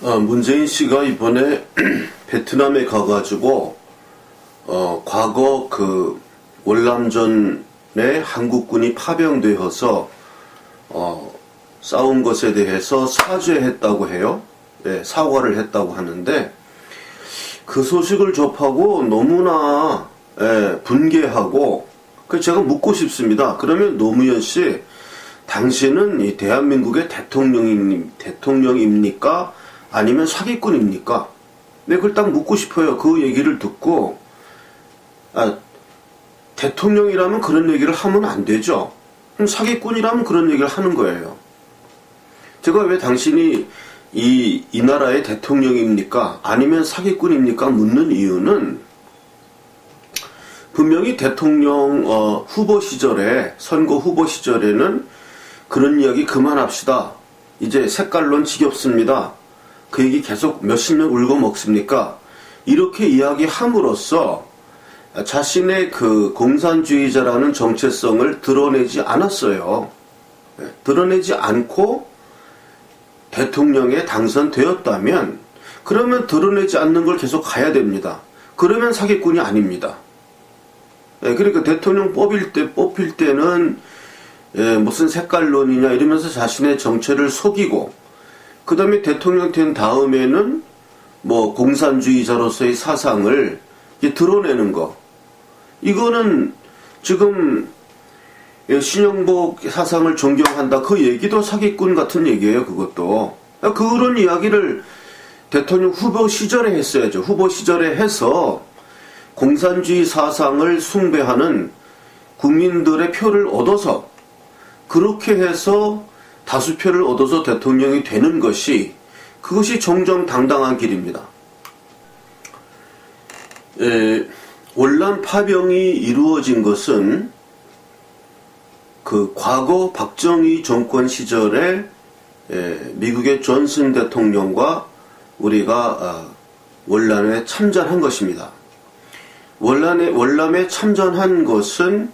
문재인 씨가 이번에 베트남에 가가지고 과거 그 월남전에 한국군이 파병되어서 싸운 것에 대해서 사죄했다고 해요. 네, 사과를 했다고 하는데 그 소식을 접하고 너무나 분개하고 제가 묻고 싶습니다. 그러면 노무현 씨, 당신은 이 대한민국의 대통령입니까? 아니면 사기꾼입니까? 네, 그걸 딱 묻고 싶어요. 그 얘기를 듣고 대통령이라면 그런 얘기를 하면 안 되죠. 그럼 사기꾼이라면 그런 얘기를 하는 거예요. 제가 왜 당신이 이 나라의 대통령입니까? 아니면 사기꾼입니까? 묻는 이유는 분명히 대통령 후보 시절에, 선거 후보 시절에는 그런 이야기 그만합시다. 이제 색깔론 지겹습니다. 그 얘기 계속 몇십 년 울고 먹습니까? 이렇게 이야기함으로써 자신의 그 공산주의자라는 정체성을 드러내지 않았어요. 드러내지 않고 대통령에 당선되었다면 그러면 드러내지 않는 걸 계속 가야 됩니다. 그러면 사기꾼이 아닙니다. 그러니까 대통령 뽑힐 때는 무슨 색깔론이냐 이러면서 자신의 정체를 속이고 그 다음에 대통령 된 다음에는 뭐 공산주의자로서의 사상을 드러내는 거. 이거는 지금 신영복 사상을 존경한다. 그 얘기도 사기꾼 같은 얘기예요. 그것도. 그런 이야기를 대통령 후보 시절에 했어야죠. 후보 시절에 해서 공산주의 사상을 숭배하는 국민들의 표를 얻어서 그렇게 해서 다수표를 얻어서 대통령이 되는 것이 그것이 정정당당한 길입니다. 월남 파병이 이루어진 것은 그 과거 박정희 정권 시절에 미국의 존슨 대통령과 우리가 월남에 참전한 것입니다. 월남에 참전한 것은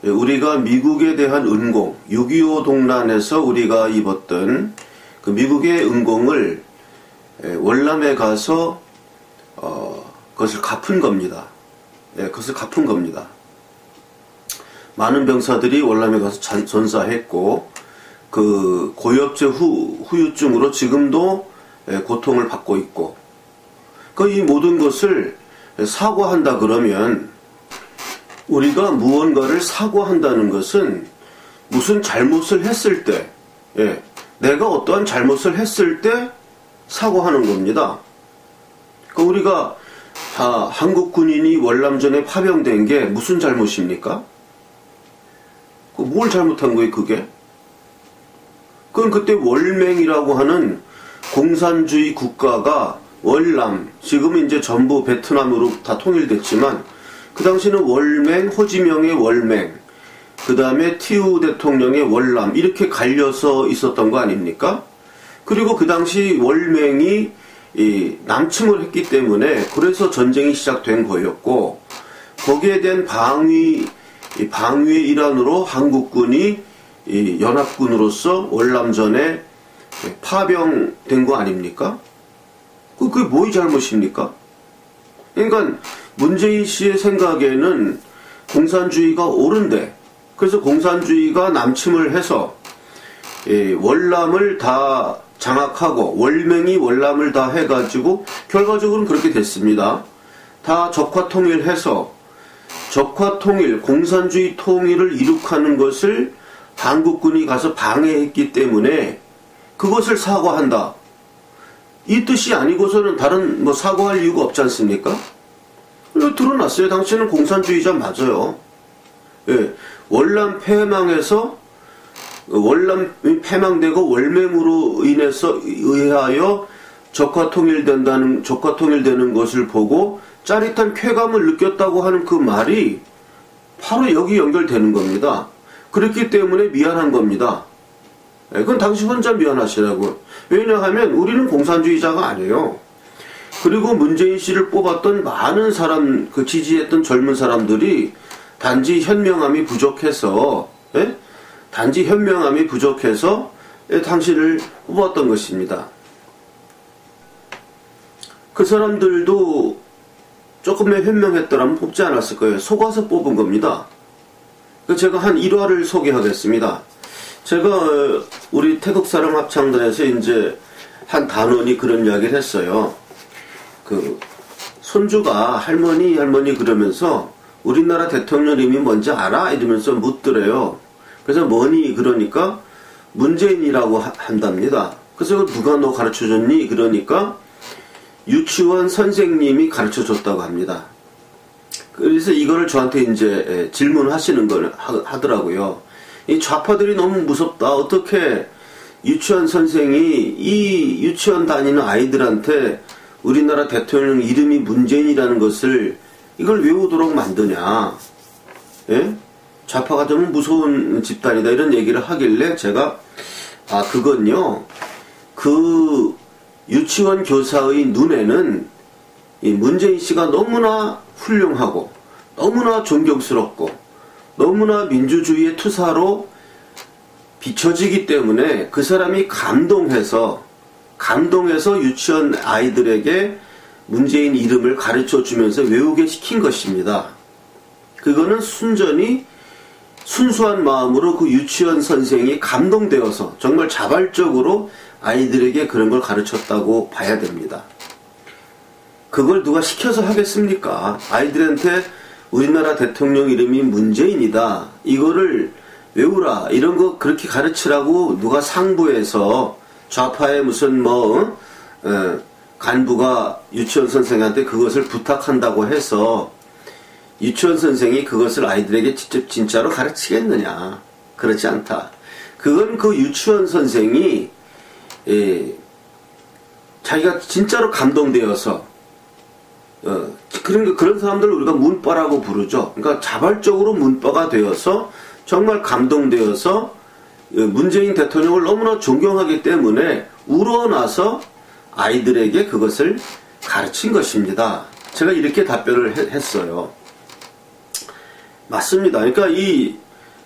우리가 미국에 대한 은공, 6.25 동란에서 우리가 입었던 그 미국의 은공을 월남에 가서 그것을 갚은 겁니다. 그것을 갚은 겁니다. 많은 병사들이 월남에 가서 전사했고 그 고엽제 후유증으로 지금도 고통을 받고 있고 이 모든 것을 사과한다 그러면 우리가 무언가를 사과한다는 것은 무슨 잘못을 했을 때 내가 어떠한 잘못을 했을 때 사과하는 겁니다. 우리가 한국 군인이 월남전에 파병된 게 무슨 잘못입니까? 뭘 잘못한 거예요, 그게? 그건 그때 월맹이라고 하는 공산주의 국가가 월남, 지금은 이제 전부 베트남으로 다 통일됐지만 그 당시는 월맹, 호지명의 월맹, 그 다음에 티우 대통령의 월남 이렇게 갈려서 있었던 거 아닙니까? 그리고 그 당시 월맹이 남침을 했기 때문에 그래서 전쟁이 시작된 거였고 거기에 대한 방위의 일환으로 한국군이 연합군으로서 월남전에 파병된 거 아닙니까? 그게 뭐의 잘못입니까? 그러니까 문재인 씨의 생각에는 공산주의가 옳은데 그래서 공산주의가 남침을 해서 월남을 다 장악하고 월맹이 월남을 다 해가지고 결과적으로는 그렇게 됐습니다. 다 적화통일해서 적화통일, 공산주의 통일을 이룩하는 것을 한국군이 가서 방해했기 때문에 그것을 사과한다. 이 뜻이 아니고서는 다른 사과할 이유가 없지 않습니까? 드러났어요. 당신은 공산주의자 맞아요. 월남 패망해서 월남이 패망되고 월맹으로 의하여 적화통일되는 것을 보고 짜릿한 쾌감을 느꼈다고 하는 그 말이 바로 여기 연결되는 겁니다. 그렇기 때문에 미안한 겁니다. 그건 당신 혼자 미안하시라고. 왜냐하면 우리는 공산주의자가 아니에요. 그리고 문재인 씨를 뽑았던 많은 사람, 지지했던 젊은 사람들이 단지 현명함이 부족해서 당신을 뽑았던 것입니다. 그 사람들도 조금의 현명했더라면 뽑지 않았을 거예요. 속아서 뽑은 겁니다. 제가 한 일화를 소개하겠습니다. 제가 우리 태극사랑 합창단에서 이제 한 단원이 그런 이야기를 했어요. 그 손주가 할머니 그러면서 우리나라 대통령 이름이 뭔지 알아? 이러면서 묻더래요. 그래서 뭐니? 그러니까 문재인이라고 한답니다. 그래서 누가 너 가르쳐줬니? 그러니까 유치원 선생님이 가르쳐줬다고 합니다. 그래서 이거를 저한테 이제 질문하시는 걸 하더라고요. 이 좌파들이 너무 무섭다. 어떻게 유치원 선생이 이 유치원 다니는 아이들한테 우리나라 대통령 이름이 문재인이라는 것을 이걸 외우도록 만드냐. 예? 좌파가 좀 무서운 집단이다. 이런 얘기를 하길래 제가 그건요. 그 유치원 교사의 눈에는 이 문재인 씨가 너무나 훌륭하고 너무나 존경스럽고 너무나 민주주의의 투사로 비춰지기 때문에 그 사람이 감동해서 유치원 아이들에게 문재인 이름을 가르쳐 주면서 외우게 시킨 것입니다. 그거는 순수한 마음으로 그 유치원 선생이 감동되어서 정말 자발적으로 아이들에게 그런 걸 가르쳤다고 봐야 됩니다. 그걸 누가 시켜서 하겠습니까? 아이들한테 우리나라 대통령 이름이 문재인이다. 이거를 외우라. 이런 거 그렇게 가르치라고 누가 상부에서 좌파의 무슨 간부가 유치원 선생한테 그것을 부탁한다고 해서 유치원 선생이 그것을 아이들에게 직접 진짜로 가르치겠느냐. 그렇지 않다. 그건 그 유치원 선생이 자기가 진짜로 감동되어서 그런 사람들을 우리가 문빠라고 부르죠. 그러니까 자발적으로 문빠가 되어서 정말 감동되어서 문재인 대통령을 너무나 존경하기 때문에 우러나서 아이들에게 그것을 가르친 것입니다. 제가 이렇게 답변을 했어요. 맞습니다. 그러니까 이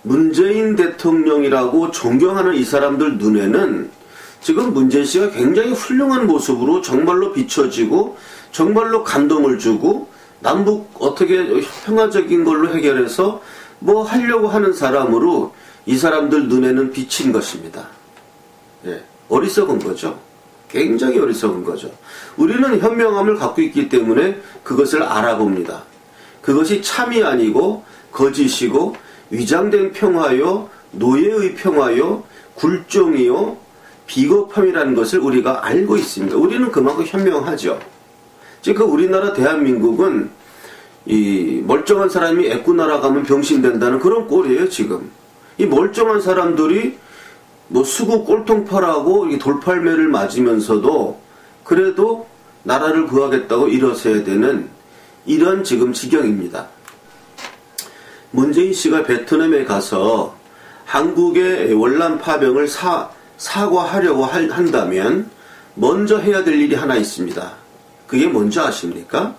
문재인 대통령이라고 존경하는 이 사람들 눈에는 지금 문재인 씨가 굉장히 훌륭한 모습으로 정말로 비춰지고 정말로 감동을 주고 남북 어떻게 평화적인 걸로 해결해서 뭐 하려고 하는 사람으로 이 사람들 눈에는 비친 것입니다. 예, 어리석은 거죠. 굉장히 어리석은 거죠. 우리는 현명함을 갖고 있기 때문에 그것을 알아봅니다. 그것이 참이 아니고 거짓이고 위장된 평화요, 노예의 평화요, 굴종이요, 비겁함이라는 것을 우리가 알고 있습니다. 우리는 그만큼 현명하죠. 지금 우리나라 대한민국은 이 멀쩡한 사람이 애꾸 날아가면 병신된다는 그런 꼴이에요. 지금 이 멀쩡한 사람들이 뭐 수구 꼴통파라고 돌팔매를 맞으면서도 그래도 나라를 구하겠다고 일어서야 되는 이런 지금 지경입니다. 문재인 씨가 베트남에 가서 한국의 월남 파병을 사과하려고 한다면 먼저 해야 될 일이 하나 있습니다. 그게 뭔지 아십니까?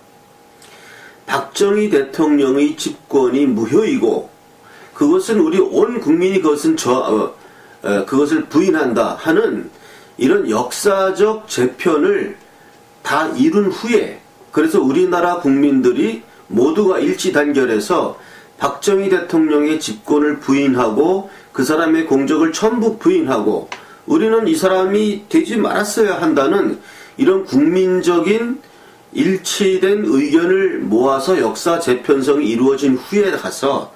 박정희 대통령의 집권이 무효이고 그것은 우리 온 국민이 그것을 부인한다 하는 이런 역사적 재편을 다 이룬 후에 그래서 우리나라 국민들이 모두가 일치단결해서 박정희 대통령의 집권을 부인하고 그 사람의 공적을 전부 부인하고 우리는 이 사람이 되지 말았어야 한다는 이런 국민적인 일치된 의견을 모아서 역사 재편성이 이루어진 후에 가서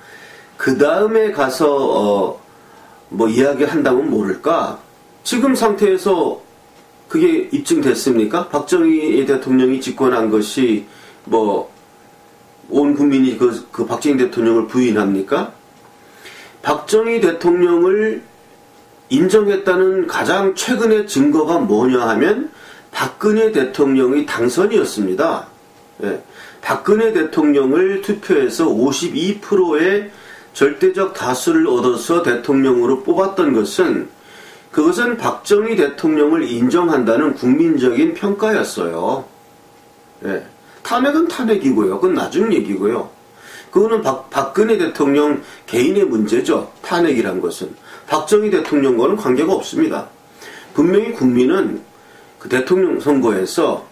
그 다음에 가서 뭐 이야기한다면 모를까? 지금 상태에서 그게 입증됐습니까? 박정희 대통령이 집권한 것이 뭐 온 국민이 그 박정희 대통령을 부인합니까? 박정희 대통령을 인정했다는 가장 최근의 증거가 뭐냐 하면 박근혜 대통령의 당선이었습니다. 예. 박근혜 대통령을 투표해서 52%의 절대적 다수를 얻어서 대통령으로 뽑았던 것은 그것은 박정희 대통령을 인정한다는 국민적인 평가였어요. 예. 탄핵은 탄핵이고요. 그건 나중 얘기고요. 그거는 박근혜 대통령 개인의 문제죠. 탄핵이란 것은. 박정희 대통령과는 관계가 없습니다. 분명히 국민은 그 대통령 선거에서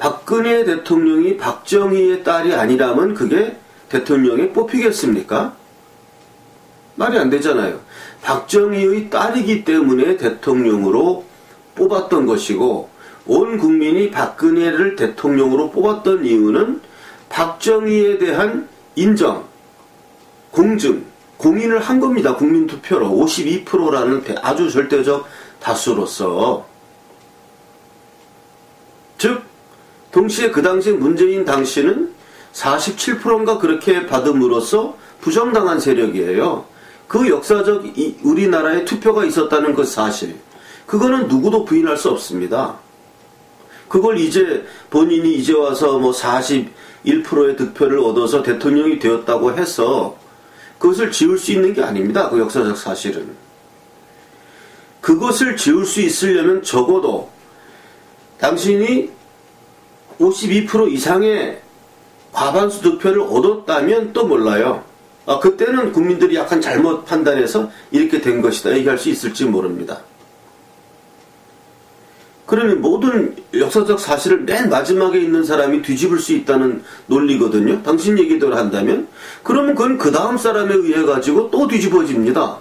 박근혜 대통령이 박정희의 딸이 아니라면 그게 대통령에 뽑히겠습니까? 말이 안 되잖아요. 박정희의 딸이기 때문에 대통령으로 뽑았던 것이고, 온 국민이 박근혜를 대통령으로 뽑았던 이유는 박정희에 대한 인정, 공증, 공인을 한 겁니다. 국민투표로 52%라는 아주 절대적 다수로서. 즉 동시에 그 당시 문재인 당시는 47%인가 그렇게 받음으로써 부정당한 세력이에요. 그 역사적 우리나라에 투표가 있었다는 그 사실, 그거는 누구도 부인할 수 없습니다. 그걸 이제 본인이 이제 와서 뭐 41%의 득표를 얻어서 대통령이 되었다고 해서 그것을 지울 수 있는 게 아닙니다. 그 역사적 사실은. 그것을 지울 수 있으려면 적어도 당신이 52% 이상의 과반수 득표를 얻었다면 또 몰라요. 그때는 국민들이 약간 잘못 판단해서 이렇게 된 것이다 얘기할 수 있을지 모릅니다. 그러니 모든 역사적 사실을 맨 마지막에 있는 사람이 뒤집을 수 있다는 논리거든요. 당신 얘기대로 한다면. 그러면 그건 그 다음 사람에 의해 가지고 또 뒤집어집니다.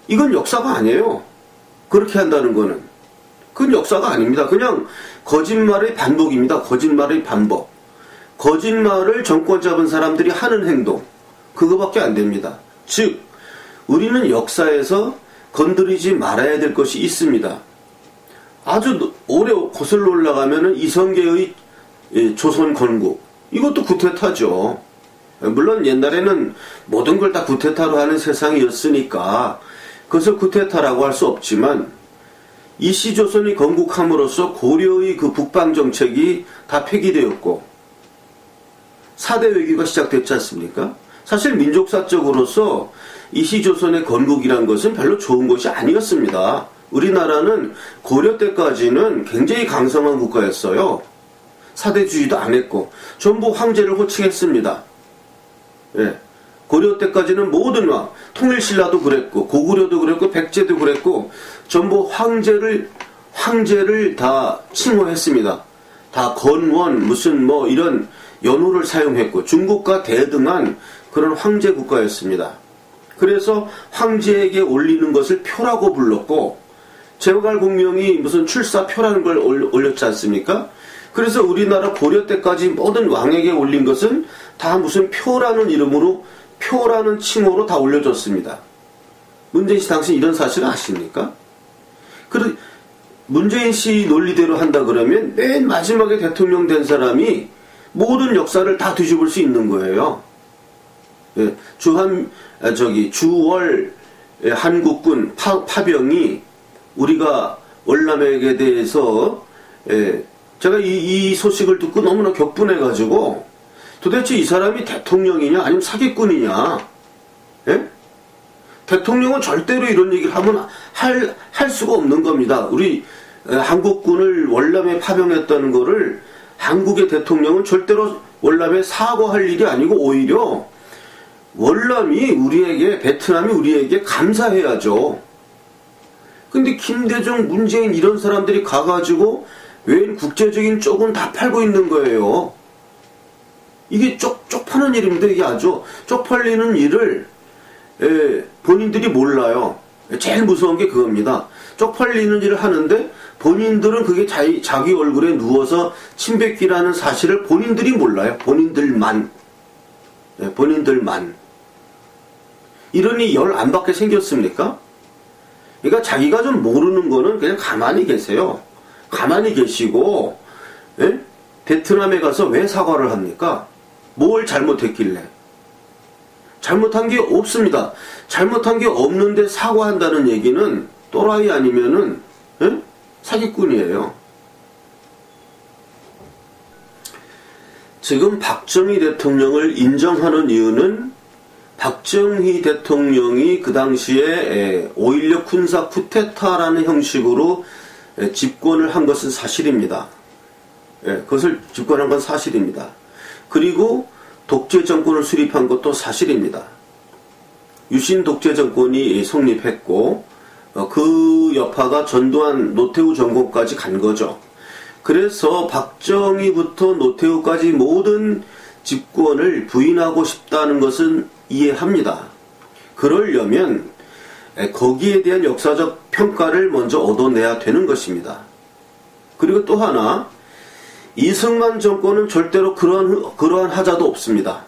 이건 역사가 아니에요. 그렇게 한다는 거는. 그건 역사가 아닙니다. 그냥 거짓말의 반복입니다. 거짓말의 반복. 거짓말을 정권 잡은 사람들이 하는 행동. 그거밖에 안 됩니다. 즉 우리는 역사에서 건드리지 말아야 될 것이 있습니다. 아주 오래 거슬러 올라가면은 이성계의 조선 건국, 이것도 구테타죠. 물론 옛날에는 모든 걸 다 구테타로 하는 세상이었으니까 그것을 구테타라고 할 수 없지만, 이시조선이 건국함으로써 고려의 그 북방 정책이 다 폐기되었고 4대 외교가 시작됐지 않습니까? 사실 민족사적으로서 이시조선의 건국이란 것은 별로 좋은 것이 아니었습니다. 우리나라는 고려 때까지는 굉장히 강성한 국가였어요. 사대주의도 안 했고 전부 황제를 호칭했습니다. 예. 고려 때까지는 모든 왕, 통일신라도 그랬고 고구려도 그랬고 백제도 그랬고 전부 황제를 다 칭호했습니다. 다 건원 무슨 뭐 이런 연호를 사용했고 중국과 대등한 그런 황제 국가였습니다. 그래서 황제에게 올리는 것을 표라고 불렀고, 제갈 공명이 무슨 출사표라는 걸 올렸지 않습니까? 그래서 우리나라 고려 때까지 모든 왕에게 올린 것은 다 무슨 표라는 이름으로, 표라는 칭호로 다 올려줬습니다. 문재인 씨 당신 이런 사실을 아십니까? 문재인 씨 논리대로 한다 그러면 맨 마지막에 대통령 된 사람이 모든 역사를 다 뒤집을 수 있는 거예요. 예, 주월 한국군 파병이 우리가 월남액에 대해서, 제가 이 소식을 듣고 너무나 격분해가지고 도대체 이 사람이 대통령이냐 아니면 사기꾼이냐. 예? 대통령은 절대로 이런 얘기를 하면 할 수가 없는 겁니다. 우리 한국군을 월남에 파병했다는 거를 한국의 대통령은 절대로 월남에 사과할 일이 아니고 오히려 월남이 우리에게, 베트남이 우리에게 감사해야죠. 근데 김대중, 문재인 이런 사람들이 가가지고 웬 국제적인 쪽은 다 팔고 있는 거예요. 이게 쪽파는 일입니다. 이게 아주 쪽팔리는 일을 본인들이 몰라요. 제일 무서운 게 그겁니다. 쪽팔리는 일을 하는데 본인들은 그게 자기 얼굴에 누워서 침뱉기라는 사실을 본인들이 몰라요. 본인들만. 이러니 열 안 받게 생겼습니까? 그러니까 자기가 좀 모르는 거는 그냥 가만히 계세요. 가만히 계시고, 베트남에 가서 왜 사과를 합니까? 뭘 잘못했길래? 잘못한 게 없습니다. 잘못한 게 없는데 사과한다는 얘기는 또라이 아니면은 사기꾼이에요. 지금 박정희 대통령을 인정하는 이유는 박정희 대통령이 그 당시에 5.16 군사 쿠데타라는 형식으로 집권을 한 것은 사실입니다. 그것을 집권한 건 사실입니다. 그리고 독재 정권을 수립한 것도 사실입니다. 유신 독재 정권이 성립했고 그 여파가 전두환 노태우 정권까지 간 거죠. 그래서 박정희부터 노태우까지 모든 집권을 부인하고 싶다는 것은 이해합니다. 그러려면 거기에 대한 역사적 평가를 먼저 얻어내야 되는 것입니다. 그리고 또 하나, 이승만 정권은 절대로 그러한 하자도 없습니다.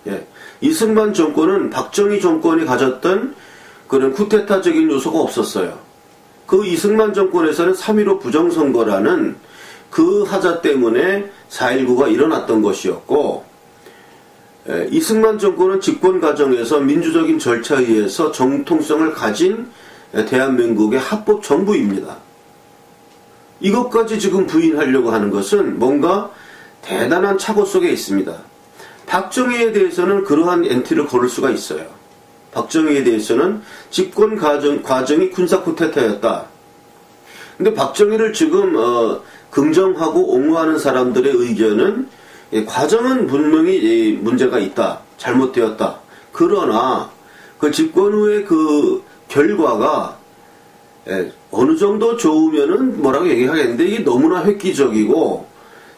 예. 이승만 정권은 박정희 정권이 가졌던 그런 쿠데타적인 요소가 없었어요. 그 이승만 정권에서는 3.15 부정선거라는 그 하자 때문에 4.19가 일어났던 것이었고, 이승만 정권은 집권 과정에서 민주적인 절차에 의해서 정통성을 가진 대한민국의 합법 정부입니다. 이것까지 지금 부인하려고 하는 것은 뭔가 대단한 착오 속에 있습니다. 박정희에 대해서는 그러한 엔트리를 걸을 수가 있어요. 박정희에 대해서는 집권 과정이 군사 쿠데타였다. 근데 박정희를 지금 긍정하고 옹호하는 사람들의 의견은 과정은 분명히 문제가 있다. 잘못되었다. 그러나 그 집권 후의 그 결과가 어느 정도 좋으면은 뭐라고 얘기하겠는데, 이게 너무나 획기적이고,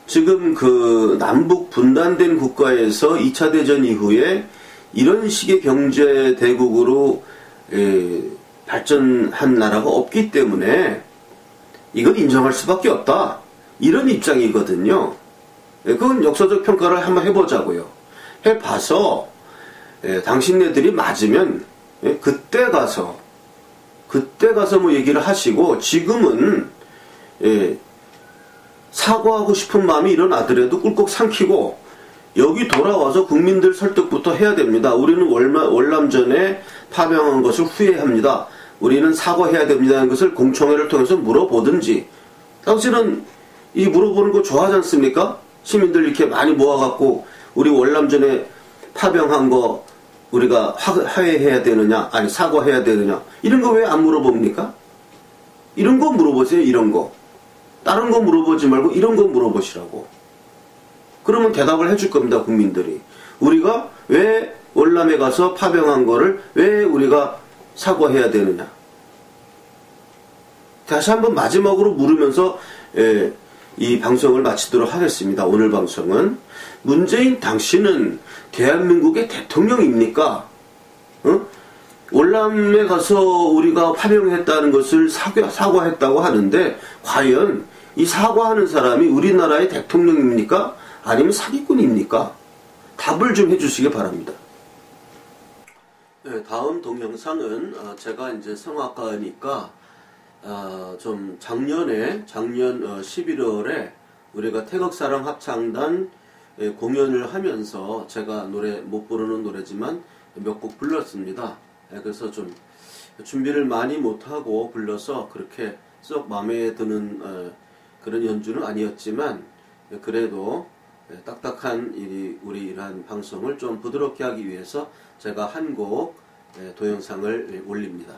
지금 그 남북 분단된 국가에서 2차 대전 이후에 이런 식의 경제 대국으로 발전한 나라가 없기 때문에 이건 인정할 수밖에 없다. 이런 입장이거든요. 그건 역사적 평가를 한번 해보자고요. 해봐서 당신네들이 맞으면 그때 가서 뭐 얘기를 하시고, 지금은 사과하고 싶은 마음이 일어나더라도 꿀꺽 삼키고 여기 돌아와서 국민들 설득부터 해야 됩니다. 우리는 월남전에 파병한 것을 후회합니다. 우리는 사과해야 됩니다는 것을 공청회를 통해서 물어보든지. 당신은 이 물어보는 거 좋아하지 않습니까? 시민들 이렇게 많이 모아갖고 우리 월남전에 파병한 거 우리가 화해해야 되느냐, 아니 사과해야 되느냐, 이런 거 왜 안 물어봅니까? 이런 거 물어보세요. 이런 거. 다른 거 물어보지 말고 이런 거 물어보시라고. 그러면 대답을 해줄 겁니다. 국민들이. 우리가 왜 월남에 가서 파병한 거를 왜 우리가 사과해야 되느냐. 다시 한번 마지막으로 물으면서 이 방송을 마치도록 하겠습니다. 오늘 방송은 문재인 당신은 대한민국의 대통령입니까? 월남에 가서 우리가 파병했다는 것을 사과했다고 하는데, 과연 이 사과하는 사람이 우리나라의 대통령입니까? 아니면 사기꾼입니까? 답을 좀 해주시기 바랍니다. 네, 다음 동영상은 제가 이제 성악가니까 좀 작년 11월에 우리가 태극사랑 합창단 공연을 하면서 제가 노래 못 부르는 노래지만 몇 곡 불렀습니다. 그래서 좀 준비를 많이 못하고 불러서 그렇게 썩 마음에 드는 그런 연주는 아니었지만, 그래도 딱딱한 우리 이러한 방송을 좀 부드럽게 하기 위해서 제가 한 곡 동영상을 올립니다.